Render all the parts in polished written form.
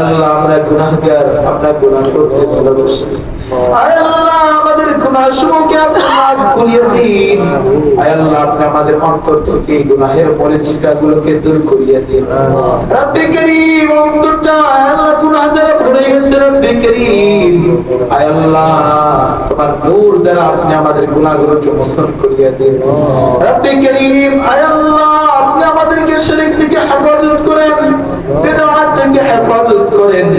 আল্লাহ আমরা গুনাহগার, আমরা গুনাহ করতে ভালোবাসি। আয় আল্লাহ আমাদের গুনাহসমূহকে আপনি মাফ করিয়ে দিন। আয় আল্লাহ আপনি আমাদের অন্তর থেকে গুনাহের মরিচিকাগুলোকে দূর করিয়ে দিন। রব্বে করিম অন্তরটা আয় আল্লাহ গুনাহ দ্বারা ভরে গেছে। রব্বে করিম আয় আল্লাহ তোমার নূর দ্বারা আপনি আমাদের গুনাহগুলোকে মোচন করিয়ে দিন। রব্বে করিম আয় আল্লাহ আপনি আমাদেরকে শিরক থেকে হেফাজত করেন, বিদআত থেকে হেফাজত করেন।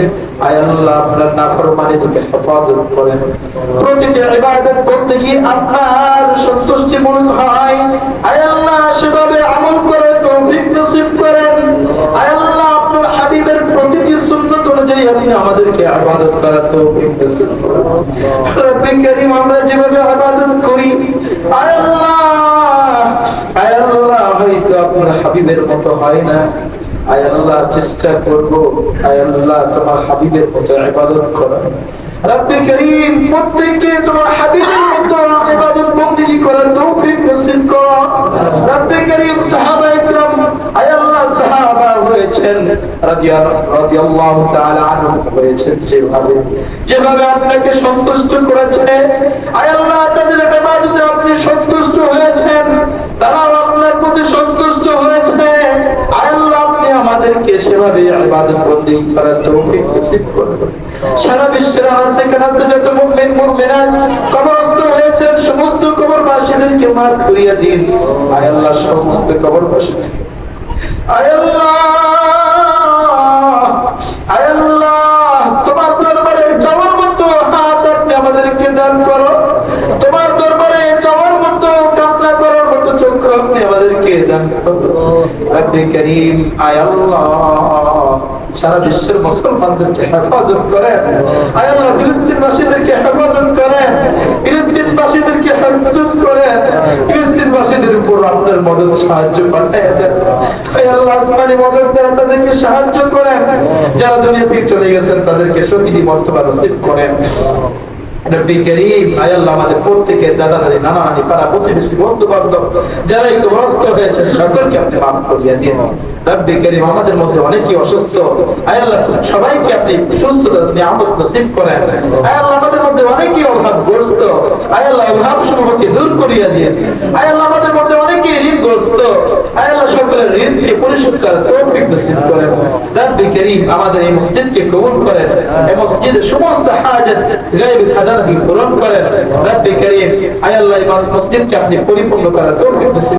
আয় আল্লাহ আপনার নাফরমানি থেকে হেফাজত করেন। প্রতিটি ইবাদত বন্দেগী আপনার সন্তুষ্টিমূলক হয়। আয় আল্লাহ সেভাবে আমল করার তৌফিক নসিব করেন। আয় আল্লাহ আপনার হাবিবের প্রতিটি সুন্নাত অনুযায়ী আপনি আমাদেরকে ইবাদত করার তৌফিক নসিব করেন। রব্বে করিম আমরা যেভাবে ইবাদত করি আয় আল্লাহ হয়তো আপনার হাবিবের মতো হয় না। আয় আল্লাহ চেষ্টা করব আয় আল্লাহ তোমার হাবিবের মতো ইবাদত করার। রব্বে করিম প্রত্যেককে তোমার হাবিবের মতো ইবাদত বন্দেগী করার তৌফিক নসিব করো। রব্বে করিম সাহাবায়ে কিরাম আয় আল্লাহ সাহাবা হয়েছেন রাদিয়াল্লাহু তাআলা আনহু হয়েছেন যেভাবে আপনাকে সন্তুষ্ট করেছে। আয় আল্লাহ তাদের ইবাদতে আপনি সন্তুষ্ট হয়েছেন, তারাও আপনার প্রতি সন্তুষ্ট হয়েছে। আয় আল্লাহ আপনি আমাদেরকে সেভাবে ইবাদত বন্দেগী করার তৌফিক নসিব করুন। সারা বিশ্বের সেখানে যত মুমিন মুমিনাত কবরস্থ হয়েছেন সমস্ত কবরবাসীদেরকে মাফ করিয়ে দিন। আয় আল্লাহ সমস্ত কবরবাসী আয় আল্লাহ তোমার দরবারে যাওয়ার মতো হাত আপনি আমাদেরকে দান করো। তোমার দরবারে যাওয়ার মতো কান্না করার মতো চক্ষু আপনি আমাদেরকে দান করো। রব্বে করিম আয় আল্লাহ সারা বিশ্বের মুসলমানদেরকে হেফাজত করেন। আয় আল্লাহ ফিলিস্তিনবাসীদেরকে হেফাজত করেন, ফিলিস্তিনবাসীদেরকে হেফাজত করেন। ফিলিস্তিনবাসীদের উপর আপনার মদদ সাহায্য পাঠিয়ে দেন। আয় আল্লাহ আসমানি মদদ দ্বারা তাদেরকে সাহায্য করেন। যারা দুনিয়া থেকে চলে গেছেন তাদেরকে শহীদি মর্তবা নসিব করেন। রব্বে করিম আয় আল্লাহ আমাদের প্রত্যেকের দাদা দাদি নানা নানি পাড়া প্রতিবেশী বন্ধু বান্ধব যারা একটু গ্রস্ত হয়েছেন সকলকে আপনি মাফ করিয়ে দিন। রব্বে করিম আমাদের মধ্যে অনেকেই অসুস্থ, আয় আল্লাহ সবাইকে আপনি সুস্থতা নিয়ামত নসিব করেন। আয় আল্লাহ আমাদের মধ্যে অনেকেই অভাবগ্রস্ত, আয় আল্লাহ অভাব সমূহকে দূর করিয়ে দিন। আয় আল্লাহ আমাদের মধ্যে অনেকেই ঋণগ্রস্ত, আয় আল্লাহ সকলের ঋণকে পরিশোধ করার তৌফিক নসিব করেন। রব্বে করিম আমাদের এই মসজিদকে কবুল করেন, এই মসজিদের সমস্ত হাজাত গায়বী খাজানা পূরণ করেন। রব্বে করিম আয় আল্লাহ এই মসজিদকে আপনি পরিপূর্ণ করার তৌফিক নসিব